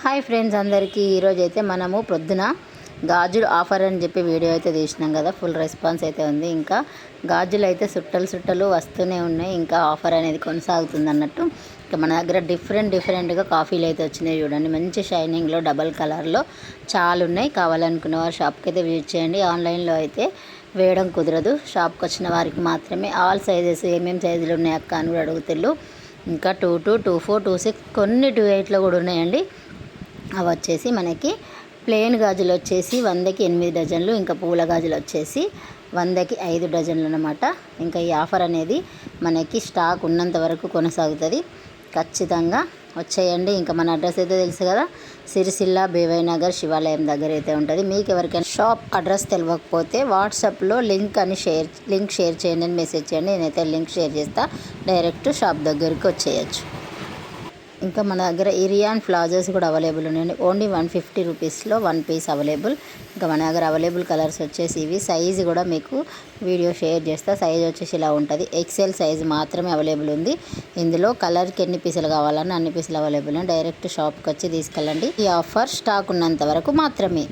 Hi friends అందరికీ ఈరోజు అయితే మనము ప్రొద్దున గాజులు ఆఫర్ అని చెప్పి వీడియో అయితే తీసినాం కదా. ఫుల్ రెస్పాన్స్ అయితే ఉంది. ఇంకా గాజులు అయితే సుట్టలు వస్తూనే ఉన్నాయి. ఇంకా ఆఫర్ అనేది కొనసాగుతుంది అన్నట్టు. ఇంకా మన దగ్గర డిఫరెంట్గా కాఫీలు అయితే వచ్చినాయి చూడండి. మంచి షైనింగ్లో డబల్ కలర్లో చాలా ఉన్నాయి. కావాలనుకున్న వారు షాప్కి అయితే విజిట్ చేయండి. ఆన్లైన్లో అయితే వేయడం కుదరదు. షాప్కి వచ్చిన వారికి మాత్రమే. ఆల్ సైజెస్ ఏమేమి సైజులు ఉన్నాయి అక్క అని కూడా అడుగుతుళ్ళు. ఇంకా 22, 24, 26 కొన్ని 28లో కూడా ఉన్నాయండి. అవి వచ్చేసి మనకి ప్లెయిన్ గాజులు వచ్చేసి 100కి 8 డజన్లు, ఇంకా పూల గాజులు వచ్చేసి 100కి 5 డజన్లు అన్నమాట. ఇంకా ఈ ఆఫర్ అనేది మనకి స్టాక్ ఉన్నంత వరకు కొనసాగుతుంది. ఖచ్చితంగా వచ్చేయండి. ఇంకా మన అడ్రస్ అయితే తెలుసు కదా, సిరిసిల్ల బేవై నగర్ శివాలయం దగ్గర అయితే ఉంటుంది. మీకు ఎవరికైనా షాప్ అడ్రస్ తెలియకపోతే వాట్సాప్లో లింక్ షేర్ చేయండి అని మెసేజ్ చేయండి. నేనైతే లింక్ షేర్ చేస్తా, డైరెక్ట్ షాప్ దగ్గరికి వచ్చేయచ్చు. ఇంకా మన దగ్గర ఇరియాన్ ప్లాజోస్ కూడా అవైలబుల్ ఉన్నాయండి. ఓన్లీ 150 రూపీస్లో 1 పీస్ అవైలబుల్. ఇంకా మన దగ్గర అవైలబుల్ కలర్స్ వచ్చేసి ఇవి. సైజు కూడా మీకు వీడియో షేర్ చేస్తా. సైజ్ వచ్చేసి ఇలా ఉంటుంది. ఎక్సెల్ సైజు మాత్రమే అవైలబుల్ ఉంది. ఇందులో కలర్కి ఎన్ని పీసులు కావాలన్నా అన్ని పీసులు అవైలబుల్ ఉన్నాయి. డైరెక్ట్ షాప్కి వచ్చి తీసుకెళ్ళండి. ఈ ఆఫర్ స్టాక్ ఉన్నంత వరకు మాత్రమే.